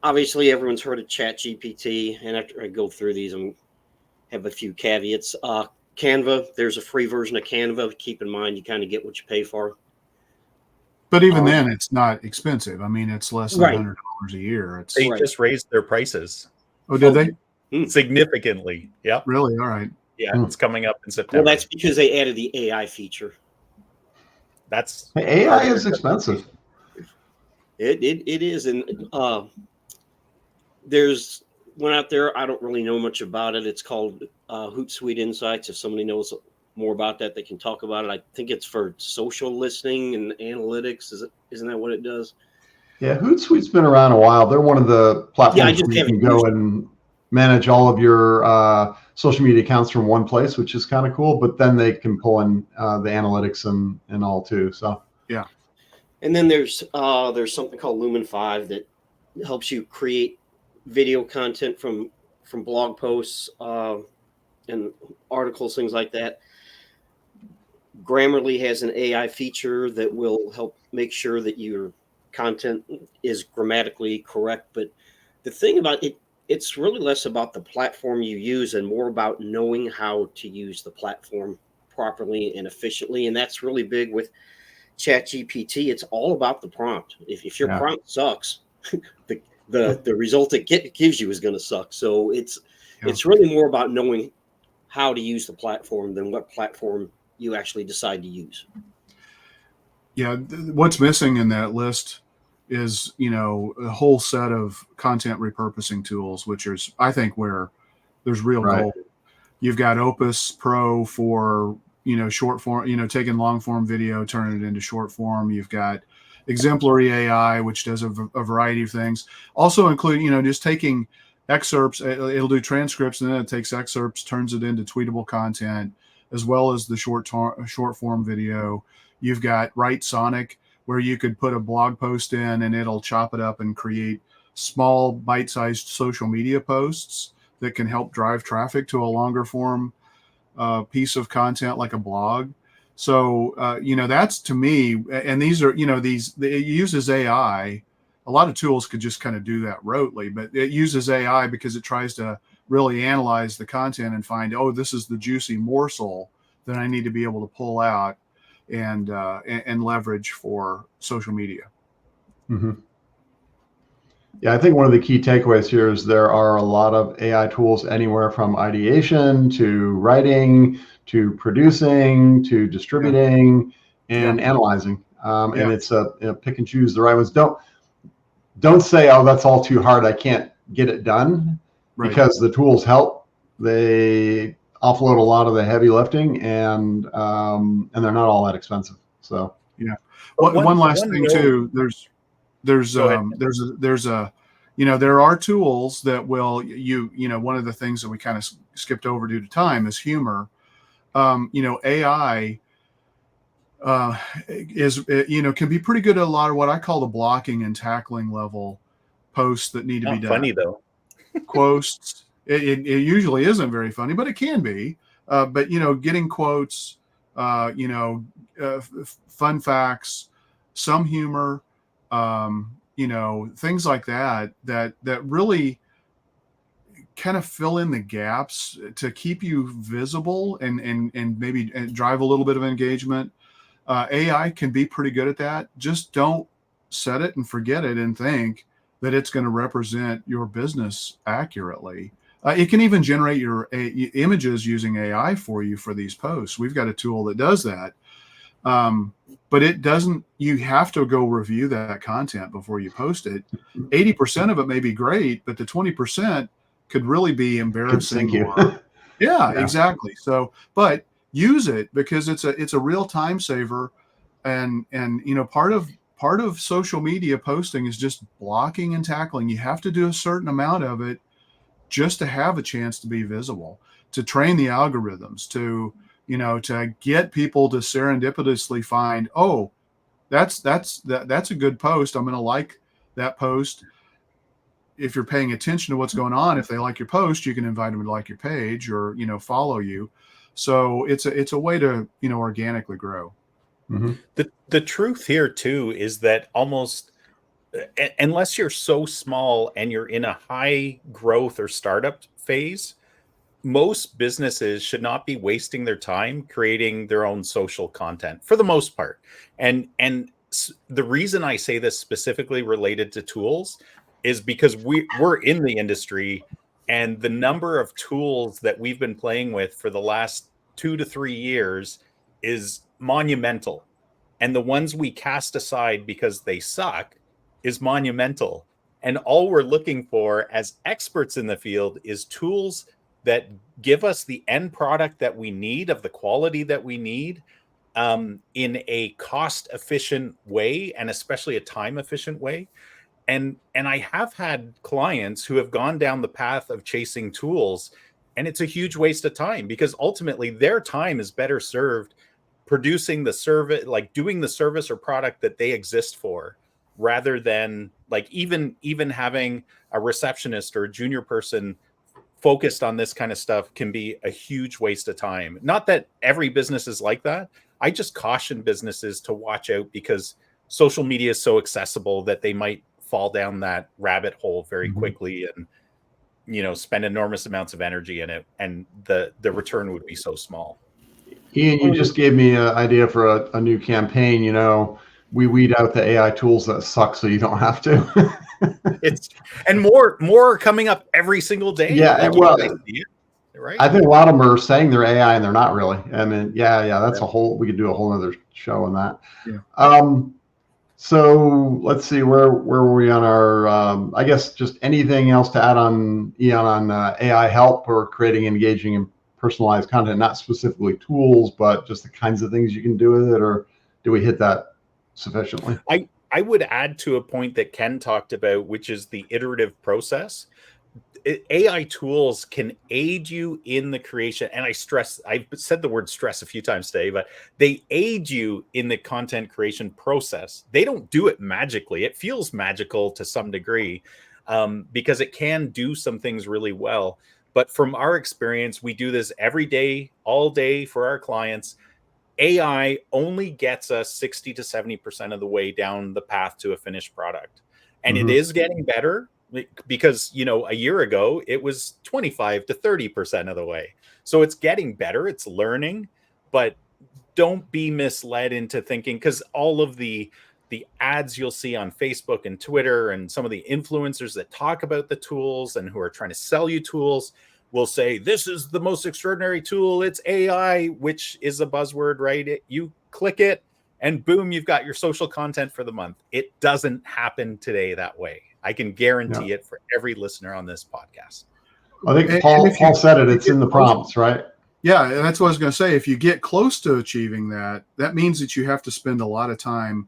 obviously, everyone's heard of ChatGPT, and after I go through these, I have a few caveats. Canva, there's a free version of Canva. Keep in mind, you kind of get what you pay for. But even then, it's not expensive. I mean, it's less than $100 a year. They just raised their prices. Oh, did they? Significantly. Yep. Really? All right. Yeah, it's coming up in September. Well, that's because they added the AI feature. That's AI is expensive. It is, and there's one out there. I don't really know much about it. It's called Hootsuite Insights. If somebody knows more about that, they can talk about it. I think it's for social listening and analytics. Isn't that what it does? Yeah, Hootsuite's been around a while. They're one of the platforms where you can go and manage all of your social media accounts from one place, which is kind of cool. But then they can pull in the analytics and all too. So yeah. And then there's something called Lumen 5 that helps you create video content from blog posts and articles, things like that. Grammarly has an AI feature that will help make sure that your content is grammatically correct. But the thing about it, it's really less about the platform you use and more about knowing how to use the platform properly and efficiently. And that's really big with ChatGPT. It's all about the prompt. If your prompt sucks, the result it gives you is going to suck. So it's really more about knowing how to use the platform than what platform you actually decide to use. Yeah, what's missing in that list is, a whole set of content repurposing tools, which is, I think, where there's real gold. You've got Opus Pro for, short form, taking long form video, turning it into short form. You've got Exemplary AI, which does a variety of things. Also include, just taking excerpts. It'll do transcripts, and then it takes excerpts, turns it into tweetable content, as well as the short form video. You've got Write Sonic, where you could put a blog post in and it'll chop it up and create small bite-sized social media posts that can help drive traffic to a longer form piece of content like a blog. So, that's, to me, and these are, it uses AI. A lot of tools could just kind of do that rotely, but it uses AI because it tries to really analyze the content and find, this is the juicy morsel that I need to be able to pull out and leverage for social media. Mm-hmm. Yeah, I think one of the key takeaways here is there are a lot of AI tools anywhere from ideation to writing to producing to distributing and analyzing. And it's pick and choose the right ones. Don't say, that's all too hard, I can't get it done, because the tools help. They offload a lot of the heavy lifting, and they're not all that expensive. So one last thing too. There's there are tools that will one of the things that we kind of skipped over due to time is humor. AI is can be pretty good at a lot of what I call the blocking and tackling level posts that need to be done. Funny though. Quotes. It usually isn't very funny, but it can be. But getting quotes, fun facts, some humor, things like that really kind of fill in the gaps to keep you visible and maybe drive a little bit of engagement. AI can be pretty good at that. Just don't set it and forget it and think that it's going to represent your business accurately. It can even generate your images using AI for you for these posts. We've got a tool that does that. But it doesn't, you have to go review that content before you post it. 80% of it may be great, but the 20% could really be Could embarrassing. sink you. Yeah, Yeah. exactly. So, but use it because it's a real time saver. And part of social media posting is just blocking and tackling. You have to do a certain amount of it just to have a chance to be visible, to train the algorithms, to get people to serendipitously find, oh, that's a good post. I'm going to like that post. If you're paying attention to what's going on, if they like your post, you can invite them to like your page or follow you. So it's a way to organically grow. Mm-hmm. The truth here too is that almost unless you're so small and you're in a high growth or startup phase, most businesses should not be wasting their time creating their own social content for the most part. And the reason I say this specifically related to tools is because we're in the industry, and the number of tools that we've been playing with for the last 2 to 3 years is monumental. And the ones we cast aside because they suck is monumental. And all we're looking for as experts in the field is tools that give us the end product that we need of the quality that we need in a cost efficient way, and especially a time efficient way. And I have had clients who have gone down the path of chasing tools, and it's a huge waste of time because ultimately their time is better served producing the service, like doing the service or product that they exist for, rather than like even having a receptionist or a junior person focused on this kind of stuff can be a huge waste of time. Not that every business is like that. I just caution businesses to watch out because social media is so accessible that they might fall down that rabbit hole very quickly and spend enormous amounts of energy in it, and the return would be so small. Ian, you just gave me an idea for a new campaign. We weed out the AI tools that suck so you don't have to. And more are coming up every single day. Yeah, well, right? I think a lot of them are saying they're AI and they're not really. I mean, that's we could do a whole other show on that. Yeah. So let's see, where were we on our, I guess just anything else to add on, Ian, on AI help or creating engaging and personalized content, not specifically tools, but just the kinds of things you can do with it, or do we hit that sufficiently? I would add to a point that Ken talked about, which is the iterative process. AI tools can aid you in the creation, and I've said the word stress a few times today, but they aid you in the content creation process. They don't do it magically. It feels magical to some degree because it can do some things really well. But from our experience, we do this every day, all day for our clients. AI only gets us 60 to 70% of the way down the path to a finished product. And it is getting better because, a year ago, it was 25 to 30% of the way. So it's getting better. It's learning, but don't be misled into thinking, because all of the ads you'll see on Facebook and Twitter and some of the influencers that talk about the tools and who are trying to sell you tools will say, this is the most extraordinary tool. It's AI, which is a buzzword, right? You click it and boom, you've got your social content for the month. It doesn't happen today that way. I can guarantee it for every listener on this podcast. I think Paul said it. It's in the prompts, right? Yeah, and that's what I was going to say. If you get close to achieving that, that means that you have to spend a lot of time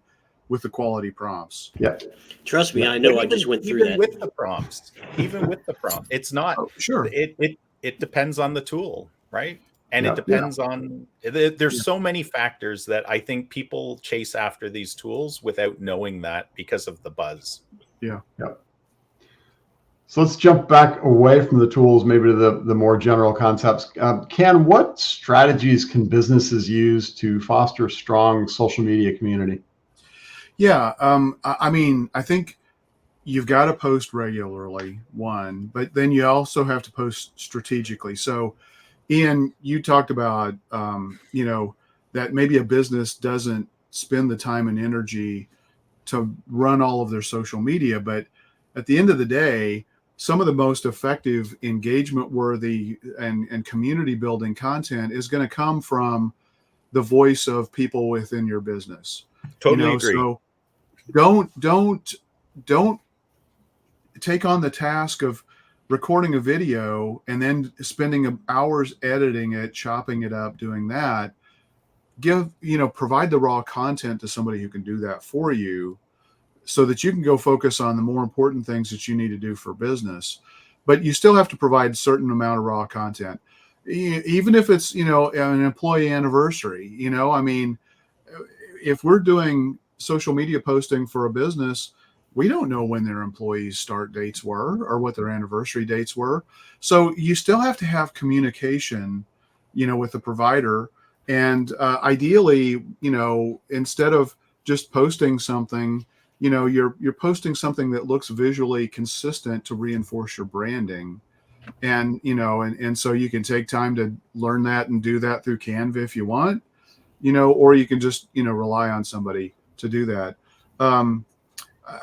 with the quality prompts. Yeah. Trust me, I know. I just went through that. Even with the prompts, it's not. Oh, sure. It depends on the tool, right? And it depends on. There's so many factors that I think people chase after these tools without knowing that because of the buzz. Yeah. So let's jump back away from the tools, maybe to the more general concepts. Ken, what strategies can businesses use to foster a strong social media community? Yeah. I mean, I think you've got to post regularly, one, but then you also have to post strategically. So, Ian, you talked about, that maybe a business doesn't spend the time and energy to run all of their social media, but at the end of the day, some of the most effective engagement worthy and community building content is going to come from the voice of people within your business. Totally agree. So don't take on the task of recording a video and then spending hours editing it, chopping it up, doing that. Provide the raw content to somebody who can do that for you, so that you can go focus on the more important things that you need to do for business. But you still have to provide a certain amount of raw content, even if it's, an employee anniversary. I mean, if we're doing social media posting for a business, we don't know when their employees' start dates were or what their anniversary dates were. So you still have to have communication, with the provider. And ideally, instead of just posting something, you're posting something that looks visually consistent to reinforce your branding. And, and so you can take time to learn that and do that through Canva if you want, or you can just, rely on somebody to do that.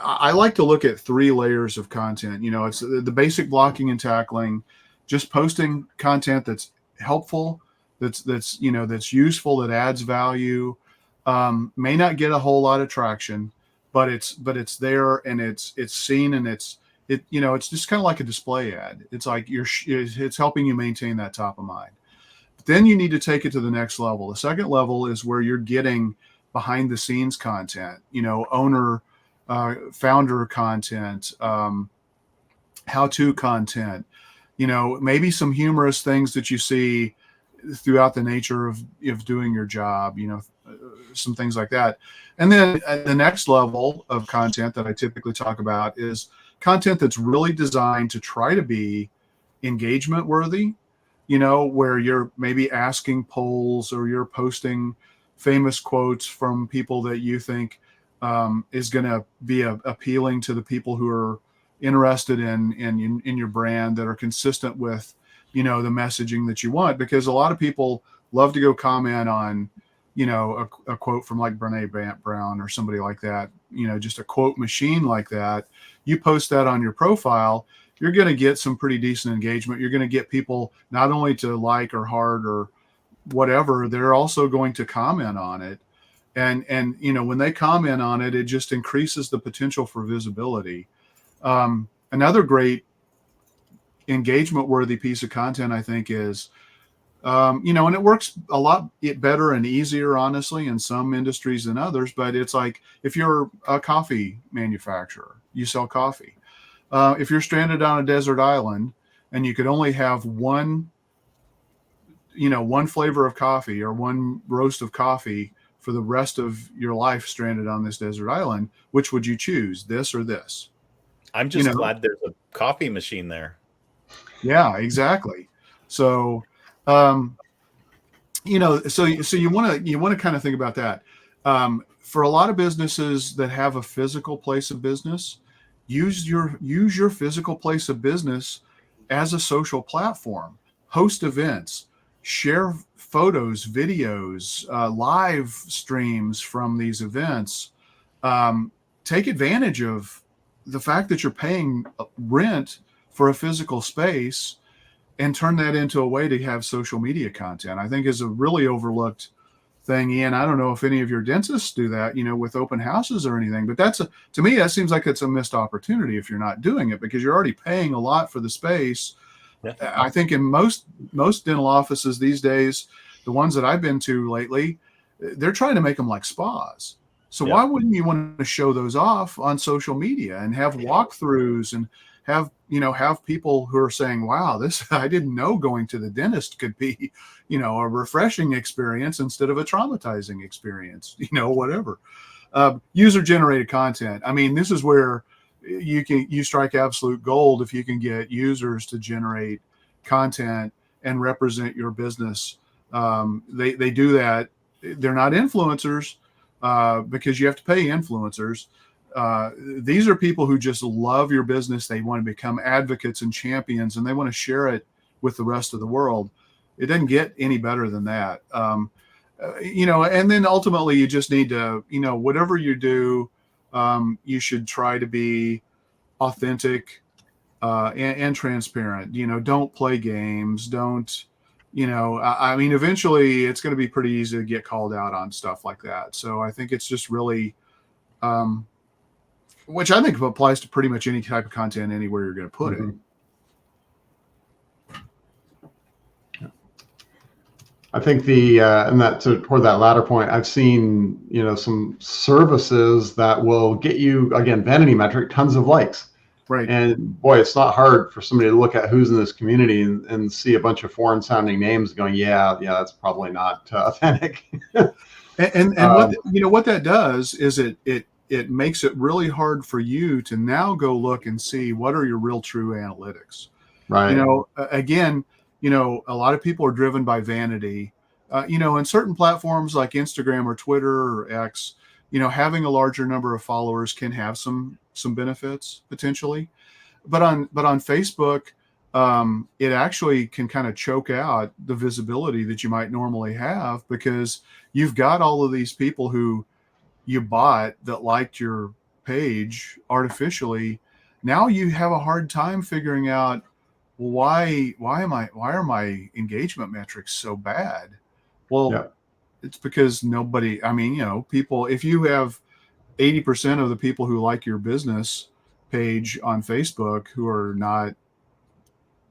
I like to look at 3 layers of content. It's the basic blocking and tackling, just posting content that's helpful, that's useful, that adds value. May not get a whole lot of traction, but it's there, and it's seen, and it's just kind of like a display ad. It's like it's helping you maintain that top of mind. But then you need to take it to the next level. The second level is where you're getting behind the scenes content, owner, founder content, how-to content, maybe some humorous things that you see throughout the nature of doing your job, some things like that. And then at the next level of content that I typically talk about is content that's really designed to try to be engagement worthy, where you're maybe asking polls, or you're posting famous quotes from people that you think is going to be appealing to the people who are interested in your brand, that are consistent with, the messaging that you want. Because a lot of people love to go comment on, a quote from like Brene Brown or somebody like that, just a quote machine like that. You post that on your profile, you're going to get some pretty decent engagement. You're going to get people not only to like or heart or whatever, they're also going to comment on it. And when they comment on it, it just increases the potential for visibility. Another great engagement worthy piece of content, I think, is, and it works a lot better and easier, honestly, in some industries than others. But it's like, if you're a coffee manufacturer, you sell coffee. If you're stranded on a desert island and you could only have one flavor of coffee or one roast of coffee for the rest of your life stranded on this desert island, which would you choose, this or this? I'm just glad there's a coffee machine there. Yeah, exactly. So, so you want to kind of think about that. For a lot of businesses that have a physical place of business, use your physical place of business as a social platform. Host events, share photos, videos, live streams from these events. Take advantage of the fact that you're paying rent for a physical space, and turn that into a way to have social media content. I think is a really overlooked thing, Ian. I don't know if any of your dentists do that, with open houses or anything, but to me, that seems like it's a missed opportunity if you're not doing it, because you're already paying a lot for the space. Yeah. I think in most dental offices these days, the ones that I've been to lately, they're trying to make them like spas. So why wouldn't you want to show those off on social media and have walkthroughs and have people who are saying, wow, this, I didn't know going to the dentist could be, a refreshing experience instead of a traumatizing experience, whatever. User generated content. I mean, this is where you strike absolute gold if you can get users to generate content and represent your business. They do that. They're not influencers, because you have to pay influencers. These are people who just love your business. They want to become advocates and champions, and they want to share it with the rest of the world. It doesn't get any better than that. And then ultimately you just need to, whatever you do, you should try to be authentic and transparent. Don't play games. Don't you know, I mean, eventually it's going to be pretty easy to get called out on stuff like that. So I think it's just really, which I think applies to pretty much any type of content anywhere you're going to put it. I think and that toward that latter point, I've seen, you know, some services that will get you, again, vanity metric, tons of likes. Right. And boy, it's not hard for somebody to look at who's in this community and see a bunch of foreign sounding names going, yeah, that's probably not authentic. and what, you know, what that does is it makes it really hard for you to now go look and see what are your real true analytics. Right. You know, again, you know, a lot of people are driven by vanity. You know, in certain platforms like Instagram or Twitter or X, you know, having a larger number of followers can have some benefits potentially, but on Facebook, it actually can kind of choke out the visibility that you might normally have, because you've got all of these people who you bought that liked your page artificially. Now you have a hard time figuring out, why are my engagement metrics so bad? Well, it's because nobody, I mean, you know, people, if you have 80% of the people who like your business page on Facebook who are not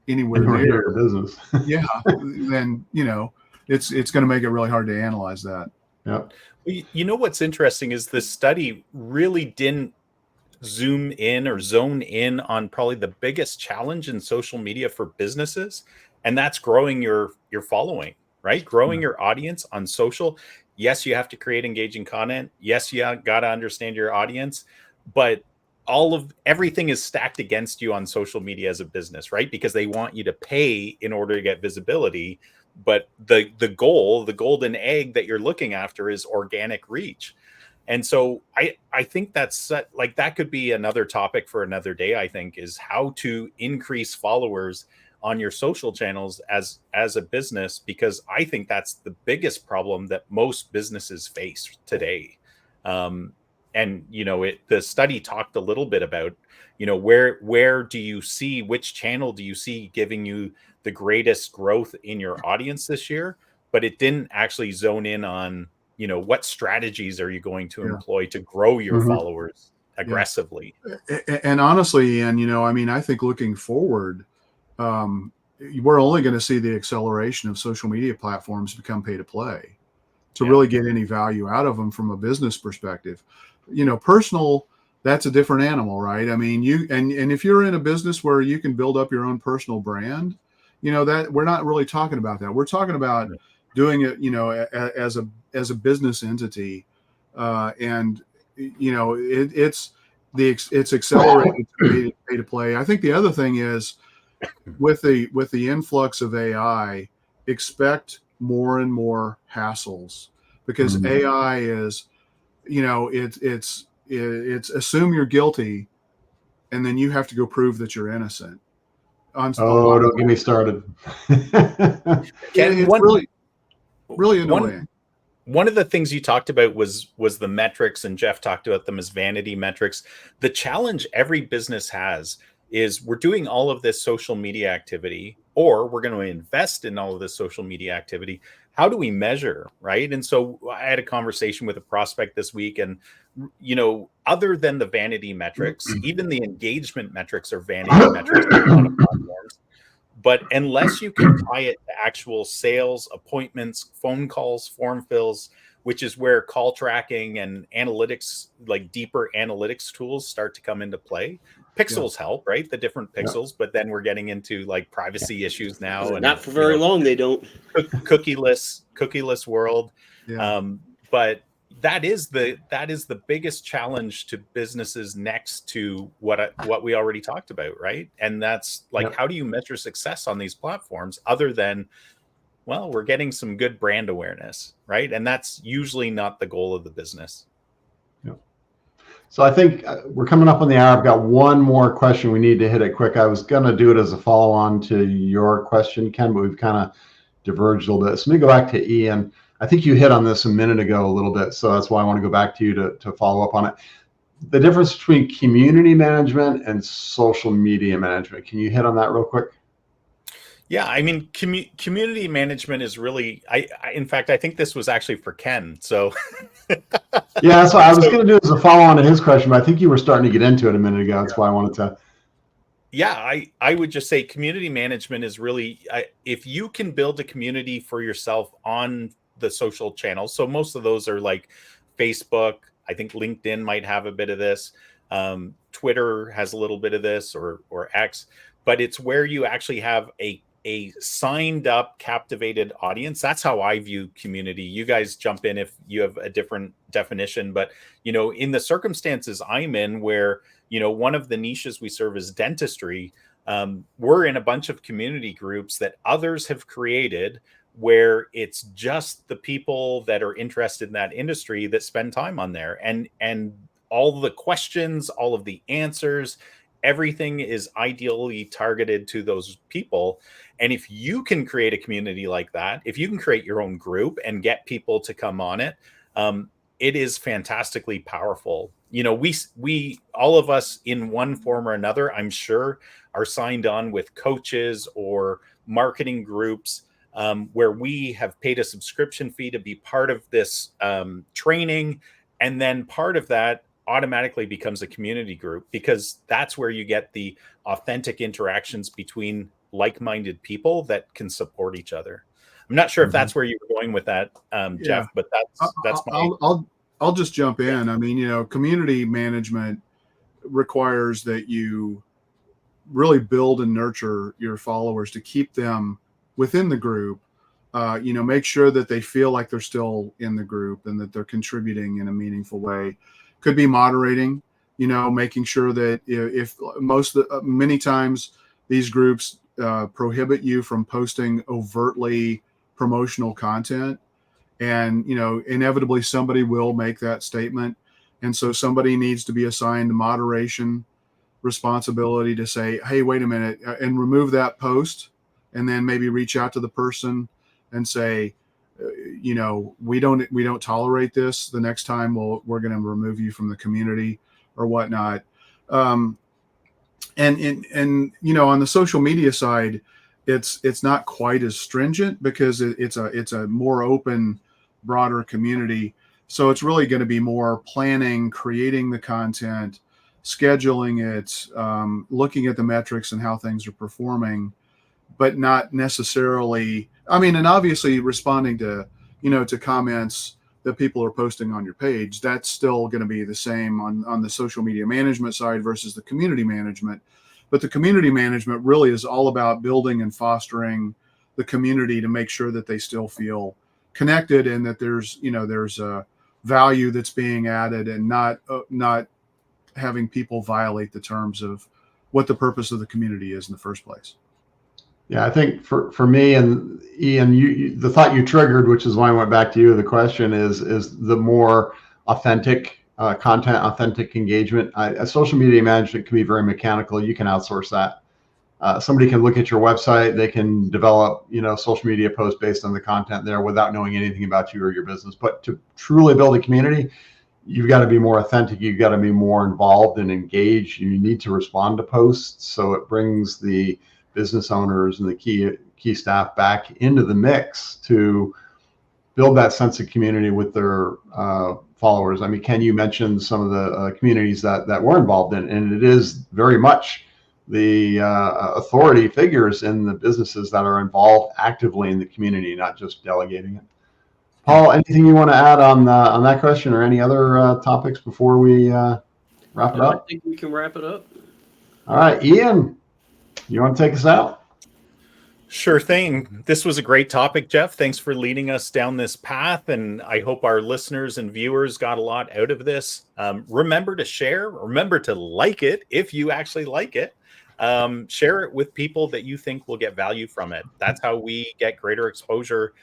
anywhere near your business, then, you know, it's going to make it really hard to analyze that. Yeah. You know, what's interesting is this study really didn't zoom in or zone in on probably the biggest challenge in social media for businesses, and that's growing your following, right? Growing your audience on social. Yes, you have to create engaging content. Yes, you got to understand your audience, but everything is stacked against you on social media as a business, right? Because they want you to pay in order to get visibility. But the goal, the golden egg that you're looking after, is organic reach. And so I think that's like, that could be another topic for another day, I think, is how to increase followers on your social channels as a business, because I think that's the biggest problem that most businesses face today. And, you know, the study talked a little bit about, you know, where do you see, which channel do you see giving you the greatest growth in your audience this year? But it didn't actually zone in on, you know, what strategies are you going to employ to grow your followers aggressively? And honestly, and, you know, I mean, I think looking forward, we're only going to see the acceleration of social media platforms become pay to play to really get any value out of them from a business perspective. You know, personal, that's a different animal, right? I mean, and if you're in a business where you can build up your own personal brand, you know, that we're not really talking about that. We're talking about doing it, you know, as a business entity, and, you know, it's accelerated to pay to play. I think the other thing is, with the influx of AI, expect more and more hassles, because AI is, you know, it's assume you're guilty, and then you have to go prove that you're innocent. Don't get me started. It's really annoying. One of the things you talked about was the metrics, and Jeff talked about them as vanity metrics. The challenge every business has is, we're doing all of this social media activity, or we're going to invest in all of this social media activity. How do we measure, right? And so I had a conversation with a prospect this week, and, you know, other than the vanity metrics, even the engagement metrics are vanity metrics on a lot of platforms. But unless you can tie it to actual sales, appointments, phone calls, form fills, which is where call tracking and analytics, like deeper analytics tools, start to come into play. Pixels help, right? The different pixels, but then we're getting into like privacy issues now. And not for very long, they don't. Cookieless world. Yeah. But that is the biggest challenge to businesses, next to what we already talked about, right? And that's like, how do you measure success on these platforms other than, well, we're getting some good brand awareness, right? And that's usually not the goal of the business. So I think we're coming up on the hour. I've got one more question. We need to hit it quick. I was going to do it as a follow-on to your question, Ken, but we've kind of diverged a little bit. So let me go back to Ian. I think you hit on this a minute ago a little bit, so that's why I want to go back to you to follow up on it. The difference between community management and social media management. Can you hit on that real quick? Yeah, I mean, community management is really. In fact, I think this was actually for Ken. So, Yeah, that's what I was going to do as a follow on to his question, but I think you were starting to get into it a minute ago. That's why I wanted to. Yeah, I would just say community management is really, if you can build a community for yourself on the social channels. So most of those are like Facebook. I think LinkedIn might have a bit of this. Twitter has a little bit of this, or X, but it's where you actually have a signed up, captivated audience. That's how I view community. You guys jump in if you have a different definition, but in the circumstances I'm in, where one of the niches we serve is dentistry. We're in a bunch of community groups that others have created, where it's just the people that are interested in that industry that spend time on there, and all the questions, all of the answers, everything is ideally targeted to those people. And if you can create a community like that, if you can create your own group and get people to come on it, it is fantastically powerful. We all of us in one form or another, I'm sure, are signed on with coaches or marketing groups, where we have paid a subscription fee to be part of this training. And then part of that automatically becomes a community group, because that's where you get the authentic interactions between like-minded people that can support each other. I'm not sure if that's where you were going with that, Jeff, but that's my. I'll just jump in. I mean, community management requires that you really build and nurture your followers to keep them within the group. Make sure that they feel like they're still in the group and that they're contributing in a meaningful way. Could be moderating, making sure that if many times these groups prohibit you from posting overtly promotional content, and inevitably somebody will make that statement, and so somebody needs to be assigned moderation responsibility to say, hey, wait a minute, and remove that post, and then maybe reach out to the person and say, we don't tolerate this. The next time we're going to remove you from the community or whatnot. And on the social media side, it's not quite as stringent, because it's a more open, broader community. So it's really going to be more planning, creating the content, scheduling it, looking at the metrics and how things are performing, but not necessarily, and obviously responding to comments that people are posting on your page. That's still going to be the same on the social media management side versus the community management. But the community management really is all about building and fostering the community to make sure that they still feel connected, and that there's a value that's being added, and not having people violate the terms of what the purpose of the community is in the first place. Yeah, I think for me and Ian, the thought you triggered, which is why I went back to you, the question is the more authentic content, authentic engagement. Social media management can be very mechanical. You can outsource that. Somebody can look at your website. They can develop, social media posts based on the content there without knowing anything about you or your business. But to truly build a community, you've got to be more authentic. You've got to be more involved and engaged. You need to respond to posts. So it brings the business owners and the key staff back into the mix to build that sense of community with their followers. I mean, Ken, you mentioned some of the communities that we're involved in, and it is very much the authority figures in the businesses that are involved actively in the community, not just delegating it. Paul, anything you want to add on that question, or any other topics before we wrap it up? I think we can wrap it up. All right, Ian, you want to take us out? Sure thing. This was a great topic, Jeff. Thanks for leading us down this path, and I hope our listeners and viewers got a lot out of this. Remember to share. Remember to like it if you actually like it. Share it with people that you think will get value from it. That's how we get greater exposure.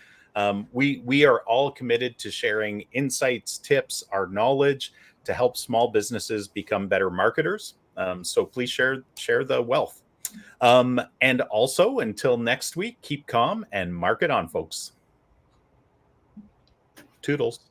We are all committed to sharing insights, tips, our knowledge to help small businesses become better marketers. So please share the wealth. And also, until next week, keep calm and market on, folks. Toodles.